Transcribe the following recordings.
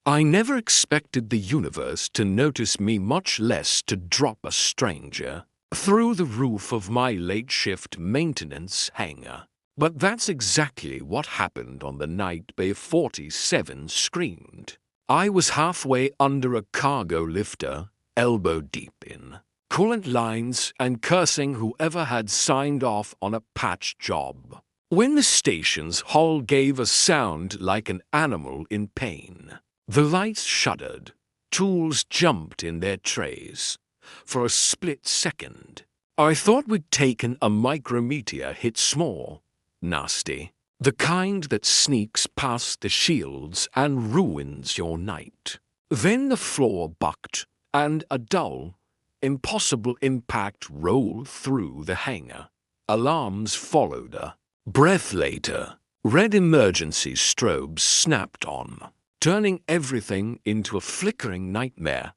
I never expected the universe to notice me, much less to drop a stranger through the roof of my late-shift maintenance hangar. But that's exactly what happened on the night Bay 47 screamed. I was halfway under a cargo lifter, elbow deep in coolant lines and cursing whoever had signed off on a patch job, when the station's hull gave a sound like an animal in pain. The lights shuddered, tools jumped in their trays. For a split second, I thought we'd taken a micrometeor hit, small, nasty, the kind that sneaks past the shields and ruins your night. Then the floor bucked, and a dull, impossible impact rolled through the hangar. Alarms followed. A breath later, red emergency strobes snapped on, turning everything into a flickering nightmare.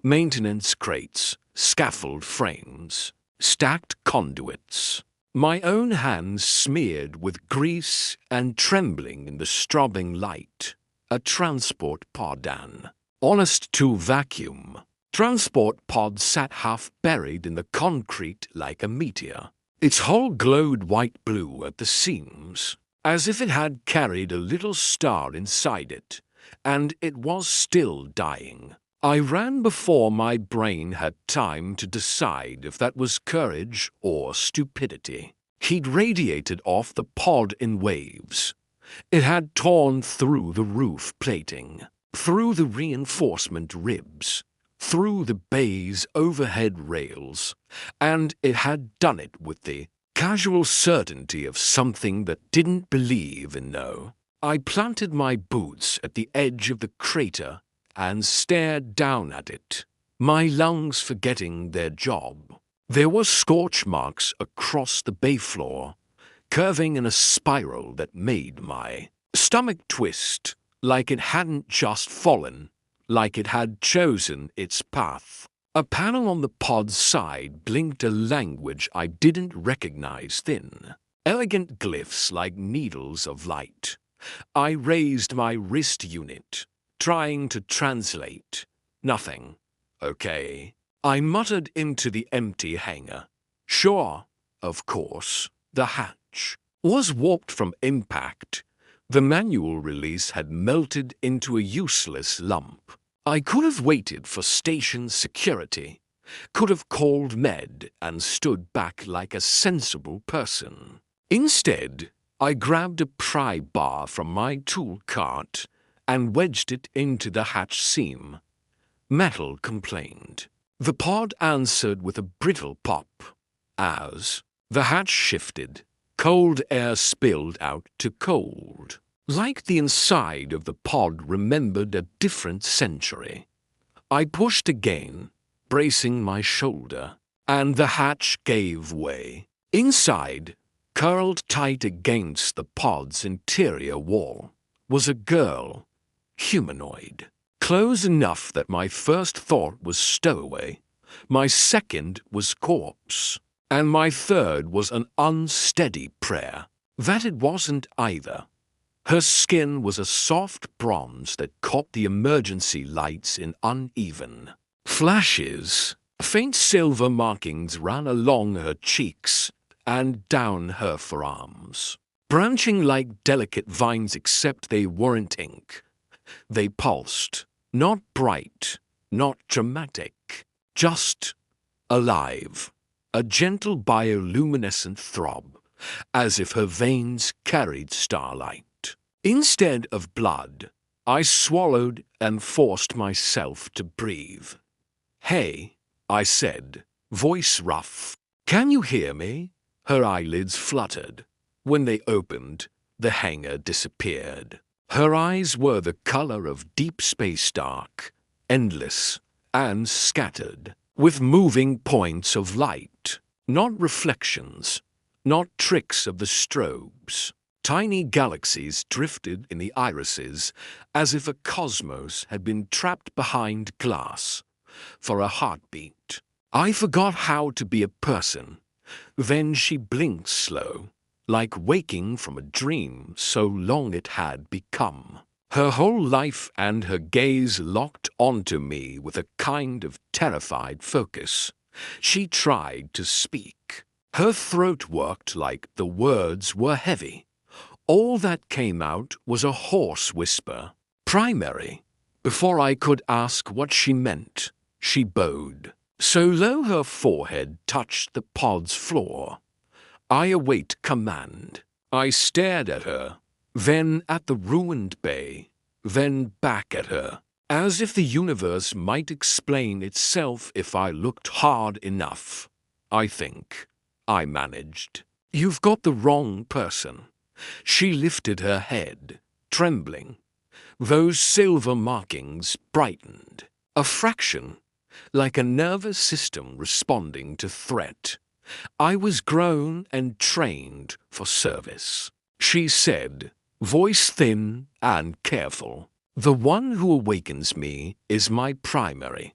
Maintenance crates, scaffold frames, stacked conduits. My own hands smeared with grease and trembling in the strobing light. A transport pod, an honest to vacuum. Transport pod sat half buried in the concrete like a meteor. Its hull glowed white-blue at the seams, as if it had carried a little star inside it, and it was still dying. I ran before my brain had time to decide if that was courage or stupidity. He'd radiated off the pod in waves. It had torn through the roof plating, through the reinforcement ribs, through the bay's overhead rails, and it had done it with the casual certainty of something that didn't believe in no. I planted my boots at the edge of the crater and stared down at it, my lungs forgetting their job. There were scorch marks across the bay floor, curving in a spiral that made my stomach twist, like it hadn't just fallen, like it had chosen its path. A panel on the pod's side blinked a language I didn't recognize, thin, elegant glyphs like needles of light. I raised my wrist unit, trying to translate. Nothing. Okay. I muttered into the empty hangar. Sure, of course, the hatch was warped from impact. The manual release had melted into a useless lump. I could have waited for station security, could have called med and stood back like a sensible person. Instead, I grabbed a pry bar from my tool cart and wedged it into the hatch seam. Metal complained. The pod answered with a brittle pop. As the hatch shifted, cold air spilled out to cold, like the inside of the pod remembered a different century. I pushed again, bracing my shoulder, and the hatch gave way. Inside, curled tight against the pod's interior wall, was a girl, humanoid. Close enough that my first thought was stowaway, my second was corpse, and my third was an unsteady prayer that it wasn't either. Her skin was a soft bronze that caught the emergency lights in uneven flashes. Faint silver markings ran along her cheeks and down her forearms, branching like delicate vines, except they weren't ink. They pulsed, not bright, not dramatic, just alive, a gentle bioluminescent throb, as if her veins carried starlight. Instead of blood, I swallowed and forced myself to breathe. "Hey," I said, voice rough. "Can you hear me?" Her eyelids fluttered. When they opened, the hangar disappeared. Her eyes were the color of deep space dark, endless, and scattered, with moving points of light, not reflections, not tricks of the strobes. Tiny galaxies drifted in the irises as if a cosmos had been trapped behind glass for a heartbeat. I forgot how to be a person. Then she blinked slow, like waking from a dream so long it had become. her whole life and her gaze locked onto me with a kind of terrified focus. She tried to speak. Her throat worked like the words were heavy. All that came out was a hoarse whisper. Primary. Before I could ask what she meant, she bowed, so low her forehead touched the pod's floor. I await command. I stared at her, then at the ruined bay, then back at her, as if the universe might explain itself if I looked hard enough. I think I managed. You've got the wrong person. She lifted her head, trembling. Those silver markings brightened. A fraction, like a nervous system responding to threat. I was grown and trained for service. She said, voice thin and careful, the one who awakens me is my primary.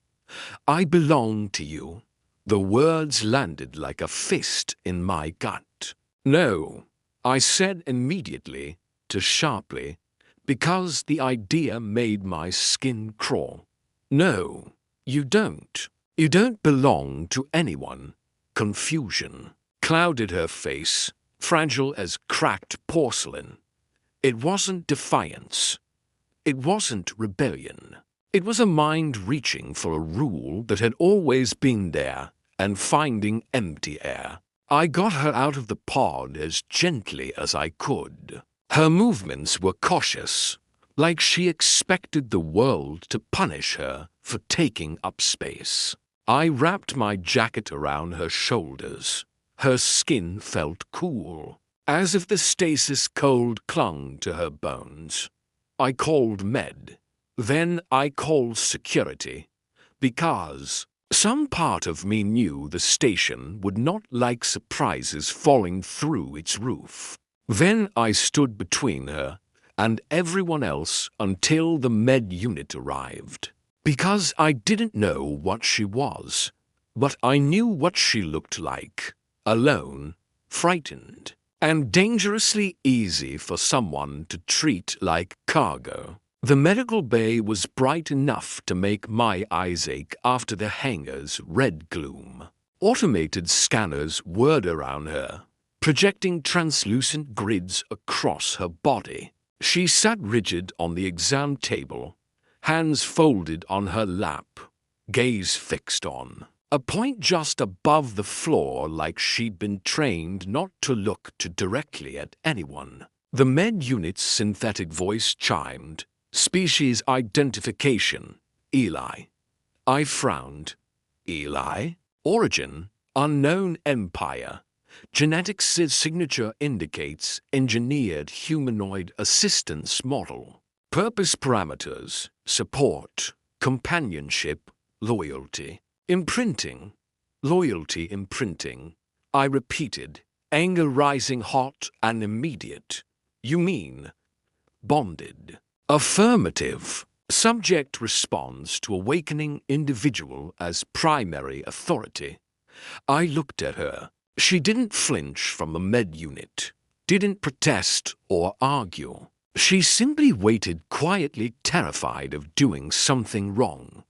I belong to you. The words landed like a fist in my gut. No, I said immediately, too sharply, because the idea made my skin crawl. No, you don't. You don't belong to anyone. Confusion clouded her face, fragile as cracked porcelain. It wasn't defiance. It wasn't rebellion. It was a mind reaching for a rule that had always been there and finding empty air. I got her out of the pod as gently as I could. Her movements were cautious, like she expected the world to punish her for taking up space. I wrapped my jacket around her shoulders. Her skin felt cool, as if the stasis cold clung to her bones. I called Med. Then I called security, because some part of me knew the station would not like surprises falling through its roof. Then I stood between her and everyone else until the Med unit arrived. Because I didn't know what she was, but I knew what she looked like. Alone, frightened, and dangerously easy for someone to treat like cargo. The medical bay was bright enough to make my eyes ache after the hangar's red gloom. Automated scanners whirred around her, projecting translucent grids across her body. She sat rigid on the exam table, hands folded on her lap, gaze fixed on a point just above the floor, like she'd been trained not to look too directly at anyone. The Med unit's synthetic voice chimed. Species identification, Eli. I frowned. Eli? Origin, unknown empire. Genetic signature indicates engineered humanoid assistance model. Purpose parameters, support, companionship, loyalty. Imprinting, loyalty imprinting. I repeated, anger rising hot and immediate. You mean bonded? Affirmative. Subject responds to awakening individual as primary authority. I looked at her. She didn't flinch from the Med unit, didn't protest or argue. She simply waited quietly, terrified of doing something wrong.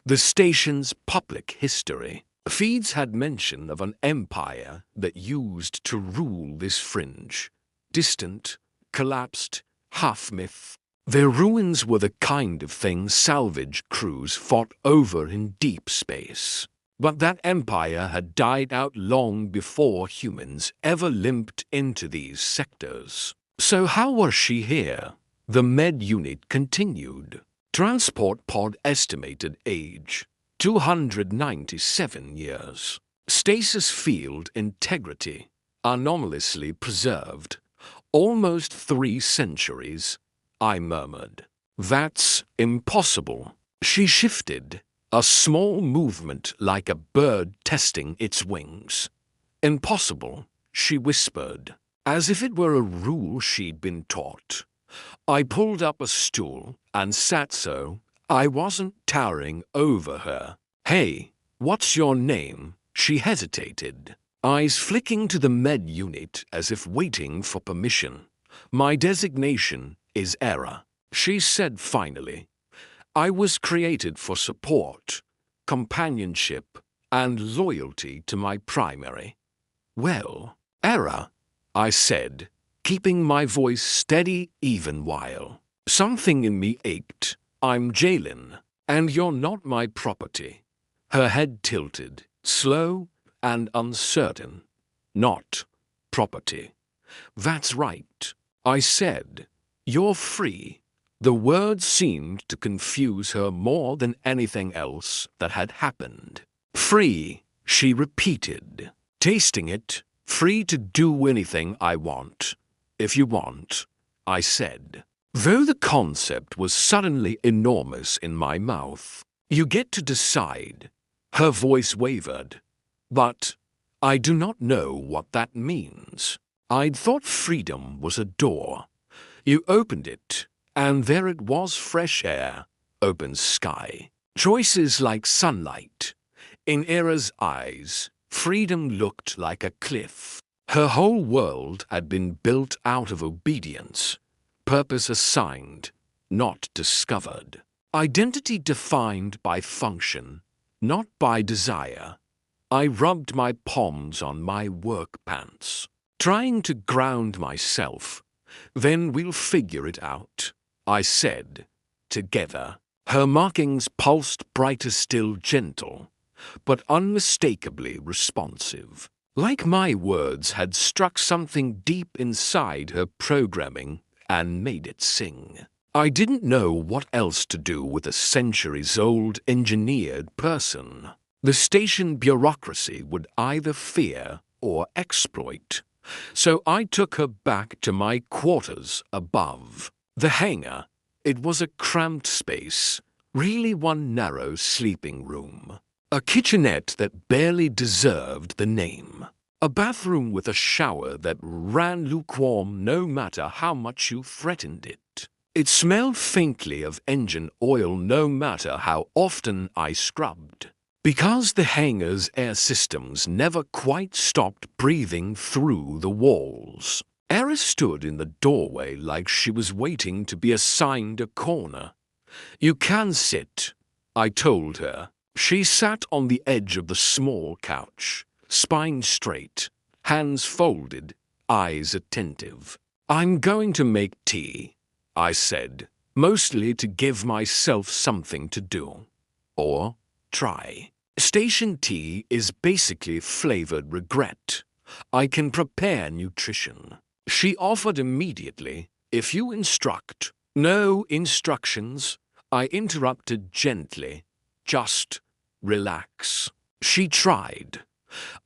The station's public history. Feeds had mention of an empire that used to rule this fringe. Distant, collapsed, half-myth. Their ruins were the kind of thing salvage crews fought over in deep space. But that empire had died out long before humans ever limped into these sectors. So how was she here? The Med unit continued. Transport pod estimated age, 297 years. Stasis field integrity, anomalously preserved. Almost 3 centuries, I murmured. That's impossible. She shifted, a small movement like a bird testing its wings. Impossible, she whispered, as if it were a rule she'd been taught. I pulled up a stool and sat so I wasn't towering over her. Hey, what's your name? She hesitated, eyes flicking to the Med unit as if waiting for permission. My designation is Error. she said finally. I was created for support, companionship, and loyalty to my primary. Well, Era, I said, keeping my voice steady even while something in me ached. I'm Jaylen, and you're not my property. Her head tilted, slow and uncertain. Not property. That's right, I said. You're free. The word seemed to confuse her more than anything else that had happened. Free, she repeated, tasting it. Free to do anything I want. If you want, I said. Though the concept was suddenly enormous in my mouth. You get to decide. Her voice wavered. But I do not know what that means. I'd thought freedom was a door. You opened it, and there it was, fresh air, open sky. Choices like sunlight. In Era's eyes, freedom looked like a cliff. Her whole world had been built out of obedience, purpose assigned, not discovered. Identity defined by function, not by desire. I rubbed my palms on my work pants, trying to ground myself. Then we'll figure it out, I said, together. Her markings pulsed brighter, still gentle, but unmistakably responsive. Like my words had struck something deep inside her programming and made it sing. I didn't know what else to do with a centuries-old engineered person. The station bureaucracy would either fear or exploit. So I took her back to my quarters above. The hangar. It was a cramped space, really one narrow sleeping room. A kitchenette that barely deserved the name. A bathroom with a shower that ran lukewarm no matter how much you threatened it. It smelled faintly of engine oil no matter how often I scrubbed. Because the hangar's air systems never quite stopped breathing through the walls. Era stood in the doorway like she was waiting to be assigned a corner. You can sit, I told her. She sat on the edge of the small couch, spine straight, hands folded, eyes attentive. I'm going to make tea, I said, mostly to give myself something to do. Or try. Station tea is basically flavored regret. I can prepare nutrition. She offered immediately, if you instruct. No instructions, I interrupted gently. Just relax. She tried.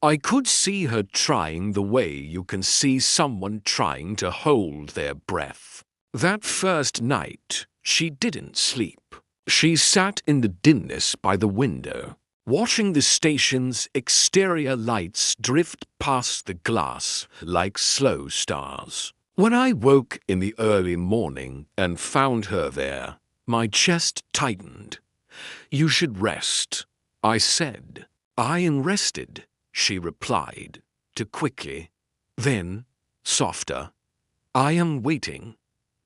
I could see her trying the way you can see someone trying to hold their breath. That first night, she didn't sleep. She sat in the dimness by the window, watching the station's exterior lights drift past the glass like slow stars. When I woke in the early morning and found her there, my chest tightened. You should rest, I said. I am rested, she replied, too quickly. Then, softer, I am waiting.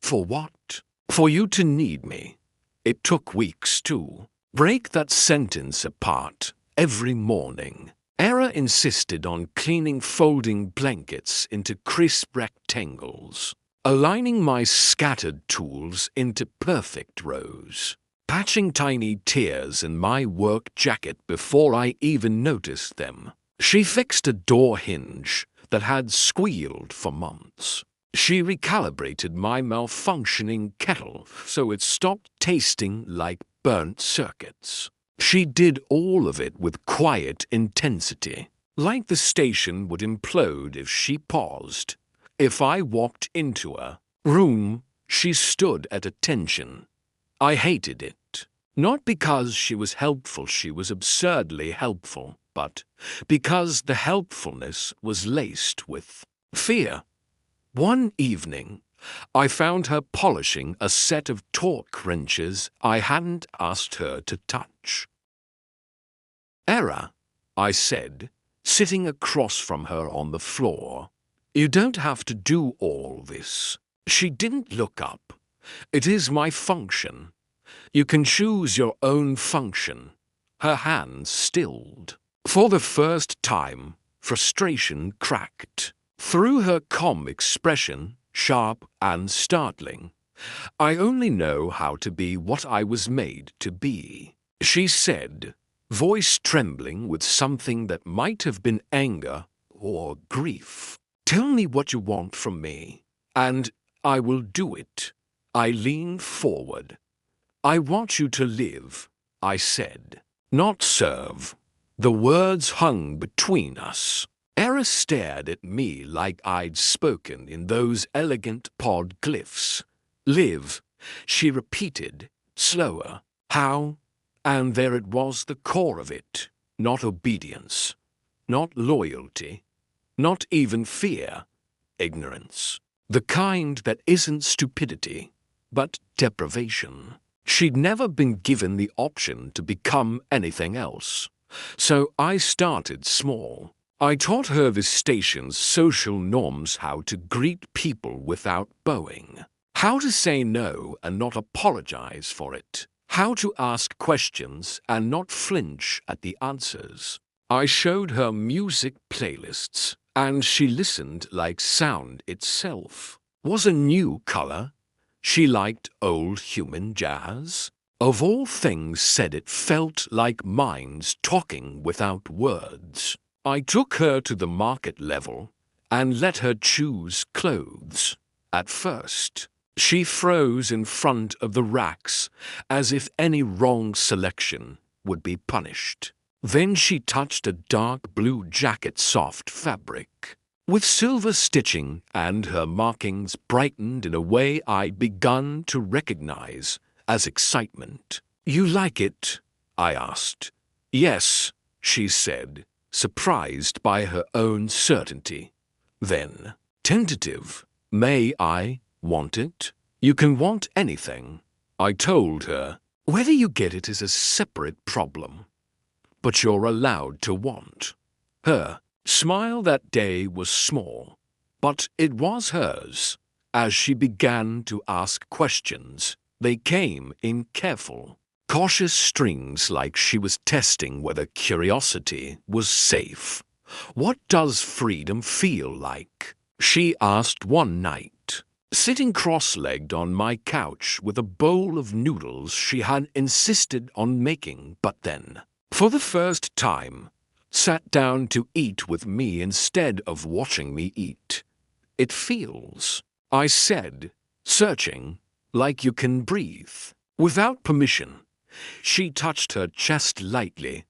For what? For you to need me. It took weeks too. Break that sentence apart every morning. Era insisted on cleaning folding blankets into crisp rectangles, aligning my scattered tools into perfect rows, patching tiny tears in my work jacket before I even noticed them. She fixed a door hinge that had squealed for months. She recalibrated my malfunctioning kettle so it stopped tasting like burnt circuits. She did all of it with quiet intensity, like the station would implode if she paused. If I walked into a room, she stood at attention. I hated it. Not because she was helpful, she was absurdly helpful, but because the helpfulness was laced with fear. One evening, I found her polishing a set of torque wrenches I hadn't asked her to touch. Era, I said, sitting across from her on the floor. You don't have to do all this. She didn't look up, It is my function. You can choose your own function. Her hands stilled. For the first time, frustration cracked. Through her calm expression, sharp and startling, I only know how to be what I was made to be. She said, voice trembling with something that might have been anger or grief. Tell me what you want from me, and I will do it. I leaned forward. I want you to live, I said, not serve. The words hung between us. Era stared at me like I'd spoken in those elegant pod glyphs. Live, she repeated, slower. How? And there it was, the core of it. Not obedience, not loyalty, not even fear. Ignorance. The kind that isn't stupidity, but deprivation. She'd never been given the option to become anything else. So I started small. I taught her the station's social norms, how to greet people without bowing, how to say no and not apologize for it, how to ask questions and not flinch at the answers. I showed her music playlists, and she listened like sound itself was a new color. She liked old human jazz. Of all things said, it felt like minds talking without words. I took her to the market level and let her choose clothes. At first, she froze in front of the racks as if any wrong selection would be punished. Then she touched a dark blue jacket, soft fabric, with silver stitching, and her markings brightened in a way I'd begun to recognize as excitement. You like it? I asked. Yes, she said, surprised by her own certainty. Then, tentative, may I want it? You can want anything, I told her. Whether you get it is a separate problem, but you're allowed to want. Her smile that day was small, but it was hers. As she began to ask questions, they came in careful, cautious strings, like she was testing whether curiosity was safe. What does freedom feel like? She asked one night, sitting cross-legged on my couch with a bowl of noodles she had insisted on making, but then, for the first time, sat down to eat with me instead of watching me eat. It feels, I said, searching, like you can breathe. Without permission, she touched her chest lightly,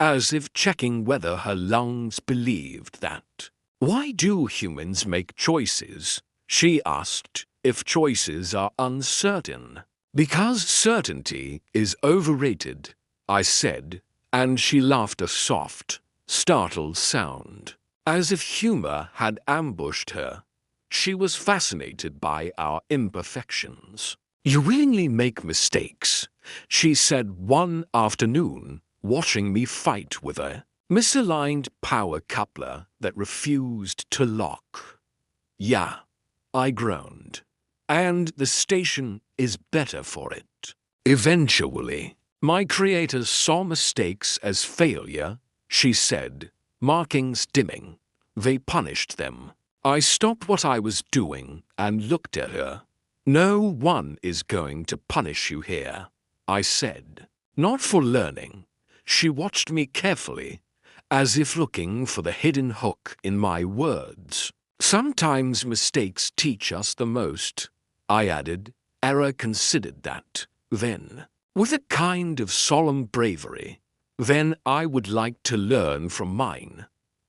as if checking whether her lungs believed that. Why do humans make choices? She asked, if choices are uncertain. Because certainty is overrated, I said, and she laughed a soft, startled sound, as if humor had ambushed her. She was fascinated by our imperfections. You willingly make mistakes, she said one afternoon, watching me fight with a misaligned power coupler that refused to lock. Yeah, I groaned. And the station is better for it. Eventually, my creators saw mistakes as failure, she said, markings dimming. They punished them. I stopped what I was doing and looked at her. No one is going to punish you here, I said. Not for learning. She watched me carefully, as if looking for the hidden hook in my words. Sometimes mistakes teach us the most, I added. Era considered that. Then, with a kind of solemn bravery, then I would like to learn from mine.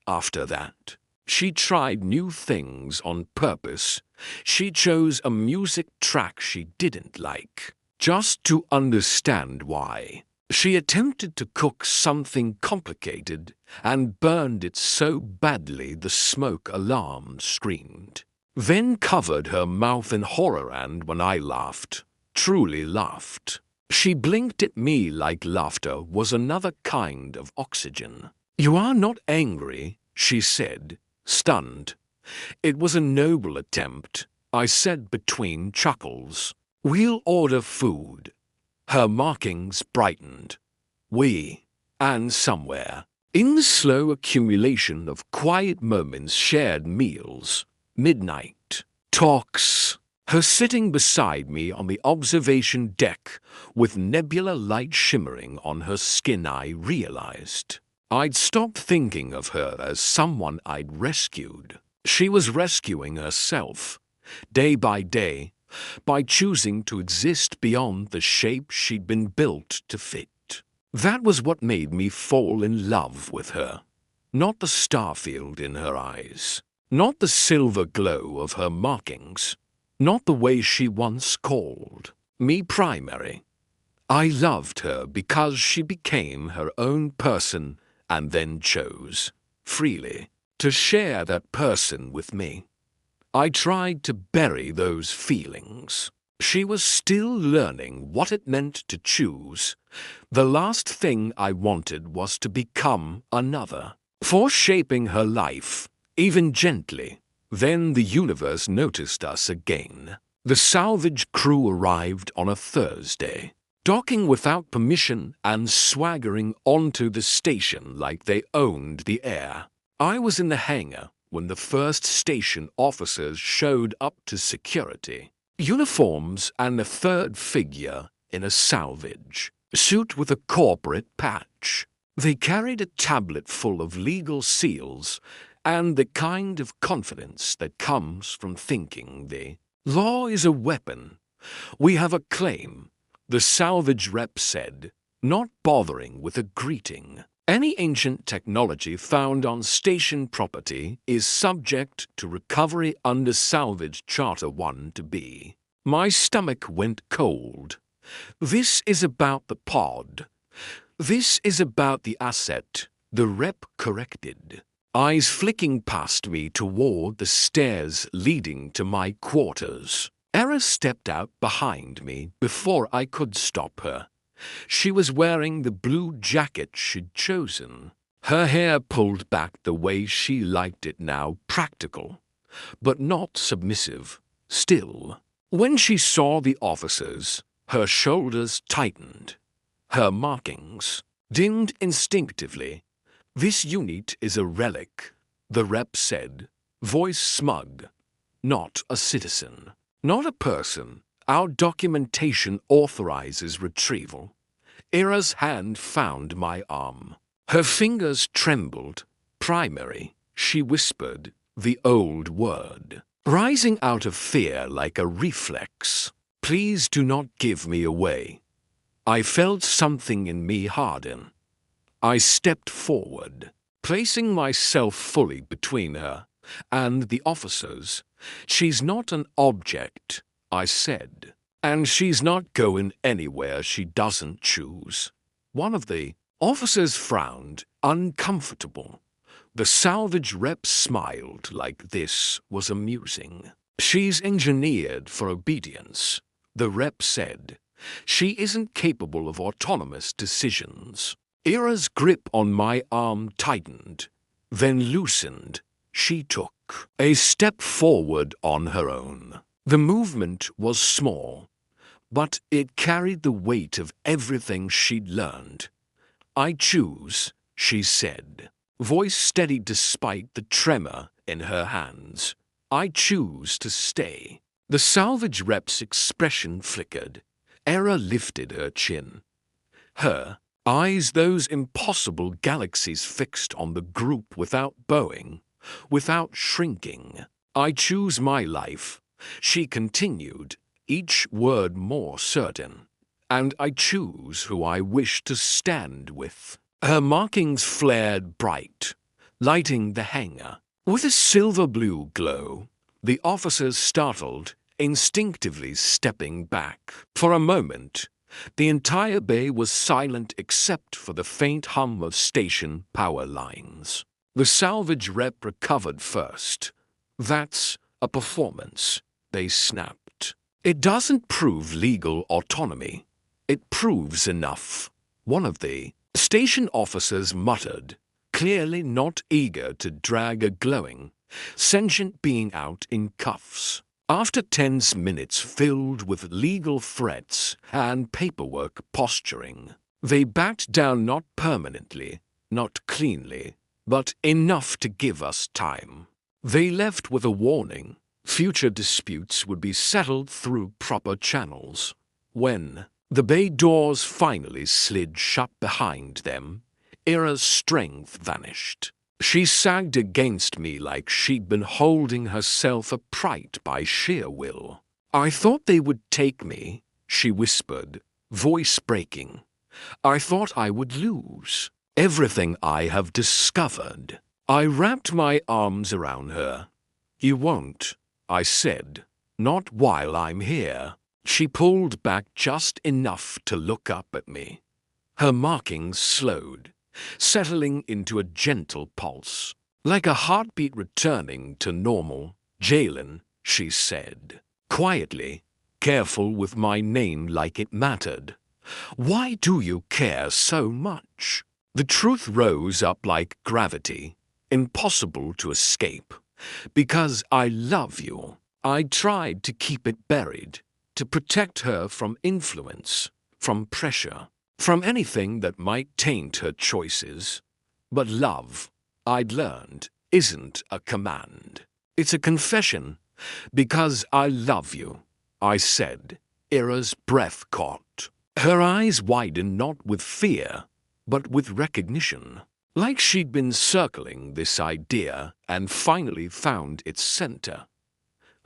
After that, she tried new things on purpose. She chose a music track she didn't like, just to understand why. She attempted to cook something complicated and burned it so badly the smoke alarm screamed. Then covered her mouth in horror, and when I laughed, truly laughed, she blinked at me like laughter was another kind of oxygen. You are not angry, she said, stunned. It was a noble attempt, I said between chuckles. "We'll order food." Her markings brightened. "We," and somewhere, in the slow accumulation of quiet moments, shared meals, midnight, talks, her sitting beside me on the observation deck with nebula light shimmering on her skin, I realized I'd stopped thinking of her as someone I'd rescued. She was rescuing herself, day by day, by choosing to exist beyond the shape she'd been built to fit. That was what made me fall in love with her. Not the starfield in her eyes, not the silver glow of her markings, not the way she once called me primary. I loved her because she became her own person and then chose, freely, to share that person with me. I tried to bury those feelings. She was still learning what it meant to choose. The last thing I wanted was to become another. For shaping her life, even gently. Then the universe noticed us again. The salvage crew arrived on a Thursday, docking without permission and swaggering onto the station like they owned the air. I was in the hangar when the first station officers showed up to security. Uniforms and a third figure in a salvage suit with a corporate patch. They carried a tablet full of legal seals and the kind of confidence that comes from thinking the law is a weapon. "We have a claim," the salvage rep said, not bothering with a greeting. "Any ancient technology found on station property is subject to recovery under Salvage Charter 1 to B." My stomach went cold. "This is about the pod. This is about the asset," the rep corrected, eyes flicking past me toward the stairs leading to my quarters. Era stepped out behind me before I could stop her. She was wearing the blue jacket she'd chosen. Her hair pulled back the way she liked it now, practical, but not submissive, still. When she saw the officers, her shoulders tightened. Her markings dimmed instinctively. "This unit is a relic," the rep said, voice smug. "Not a citizen. Not a person. Our documentation authorizes retrieval." Ira's hand found my arm. Her fingers trembled. "Primary," she whispered, the old word, rising out of fear like a reflex. "Please do not give me away." I felt something in me harden. I stepped forward, placing myself fully between her and the officers. "She's not an object," I said, "and she's not going anywhere she doesn't choose." One of the officers frowned, uncomfortable. The salvage rep smiled like this was amusing. "She's engineered for obedience," the rep said. "She isn't capable of autonomous decisions." Ira's grip on my arm tightened, then loosened. She took a step forward on her own. The movement was small, but it carried the weight of everything she'd learned. "I choose," she said, voice steady despite the tremor in her hands. "I choose to stay." The salvage rep's expression flickered. Era lifted her chin. Her eyes, those impossible galaxies fixed on the group without bowing, without shrinking. "I choose my life," she continued, each word more certain. "And I choose who I wish to stand with." Her markings flared bright, lighting the hangar. With a silver-blue glow, the officers startled, instinctively stepping back. For a moment, the entire bay was silent except for the faint hum of station power lines. The salvage rep recovered first. "That's a performance," they snapped. "It doesn't prove legal autonomy. It proves enough." One of the station officers muttered, clearly not eager to drag a glowing, sentient being out in cuffs. After tense minutes filled with legal threats and paperwork posturing, they backed down, not permanently, not cleanly, but enough to give us time. They left with a warning: future disputes would be settled through proper channels. When the bay doors finally slid shut behind them, Ira's strength vanished. She sagged against me like she'd been holding herself upright by sheer will. "I thought they would take me," she whispered, voice breaking. "I thought I would lose everything I have discovered." I wrapped my arms around her. "You won't," I said. "Not while I'm here." She pulled back just enough to look up at me. Her markings slowed, settling into a gentle pulse, like a heartbeat returning to normal. "Jaylen," she said, quietly, careful with my name like it mattered. "Why do you care so much?" The truth rose up like gravity, impossible to escape. "Because I love you." I tried to keep it buried, to protect her from influence, from pressure, from anything that might taint her choices. But love, I'd learned, isn't a command. It's a confession. "Because I love you," I said. Ira's breath caught. Her eyes widened, not with fear, but with recognition, like she'd been circling this idea and finally found its center.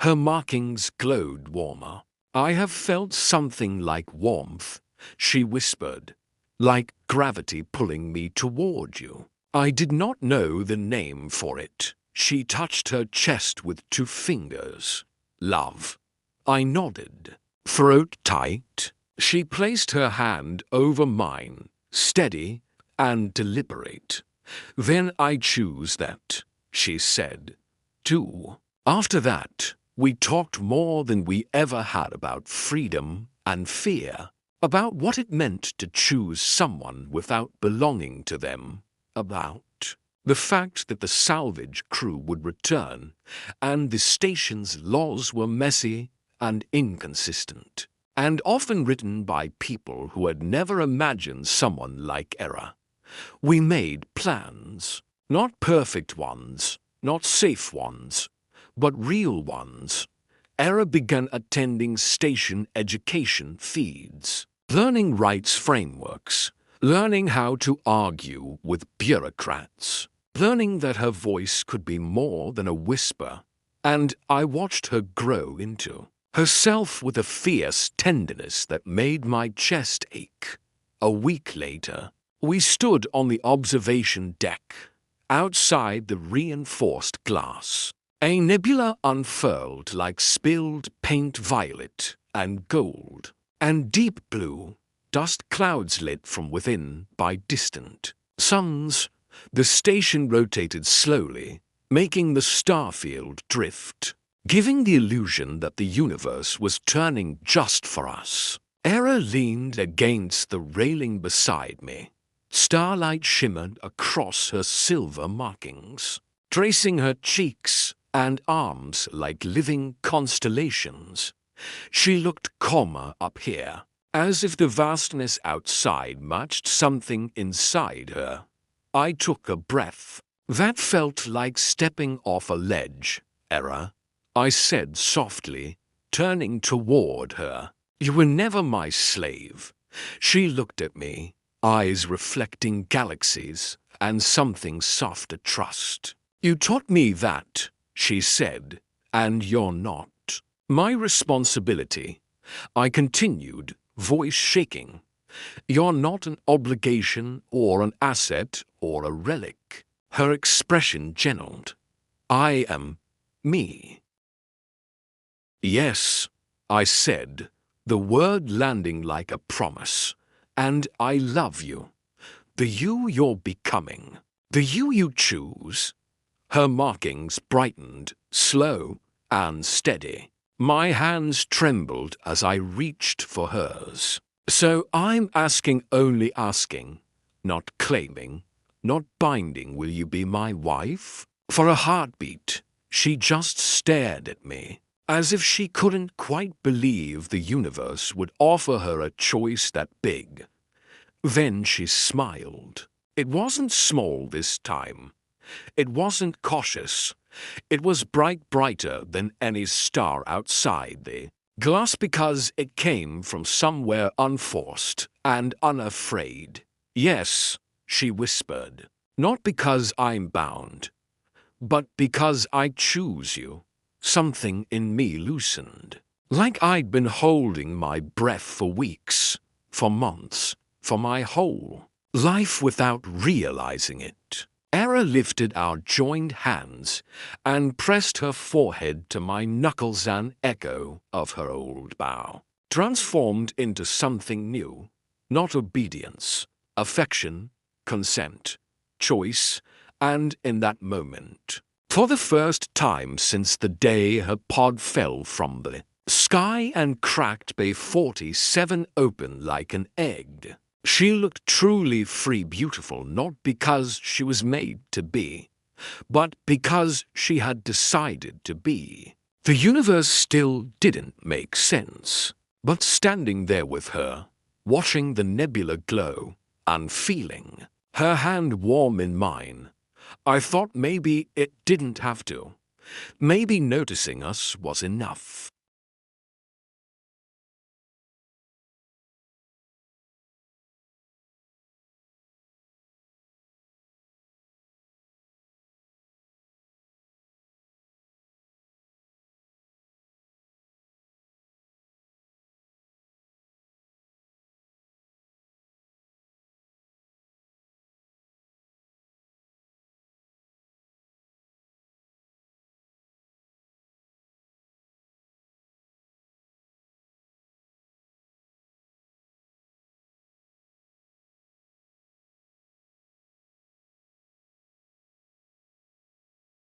Her markings glowed warmer. "I have felt something like warmth," she whispered, "like gravity pulling me toward you." I did not know the name for it. She touched her chest with 2 fingers. "Love." I nodded. Throat tight. She placed her hand over mine, steady and deliberate. "Then I choose that," she said, too. After that, we talked more than we ever had about freedom and fear, about what it meant to choose someone without belonging to them, about the fact that the salvage crew would return, and the station's laws were messy and inconsistent, and often written by people who had never imagined someone like Ira. We made plans, not perfect ones, not safe ones, but real ones. Ira began attending station education feeds, learning rights frameworks, learning how to argue with bureaucrats, learning that her voice could be more than a whisper. And I watched her grow into herself with a fierce tenderness that made my chest ache. A week later, we stood on the observation deck, outside the reinforced glass. A nebula unfurled like spilled paint, violet and gold, and deep blue, dust clouds lit from within by distant suns. The station rotated slowly, making the starfield drift, giving the illusion that the universe was turning just for us. Ira leaned against the railing beside me. Starlight shimmered across her silver markings, tracing her cheeks and arms like living constellations. She looked calmer up here, as if the vastness outside matched something inside her. I took a breath. "That felt like stepping off a ledge, Ira," I said softly, turning toward her. "You were never my slave." She looked at me, eyes reflecting galaxies and something softer trust. "You taught me that," she said, "and you're not my responsibility." I continued, voice shaking. "You're not an obligation or an asset or a relic." Her expression gentlened. "I am me." "Yes," I said, the word landing like a promise. "And I love you. The you you're becoming. The you choose." Her markings brightened, slow and steady. My hands trembled as I reached for hers. "So I'm asking, only asking, not claiming, not binding. Will you be my wife?" For a heartbeat, she just stared at me. as if she couldn't quite believe the universe would offer her a choice that big. Then she smiled. It wasn't small this time. It wasn't cautious. It was brighter than any star outside the glass because it came from somewhere unforced and unafraid. Yes, she whispered, not because I'm bound, but because I choose you. Something in me loosened, like I'd been holding my breath for weeks, for months, for my whole life without realizing it. Era lifted our joined hands and pressed her forehead to my knuckles, an echo of her old bow, transformed into something new, not obedience, affection, consent, choice, and in that moment, for the first time since the day her pod fell from the sky and cracked Bay 47 open like an egg, she looked truly free, beautiful, not because she was made to be, but because she had decided to be. The universe still didn't make sense, but standing there with her, watching the nebula glow, and feeling her hand warm in mine, I thought maybe it didn't have to. Maybe noticing us was enough.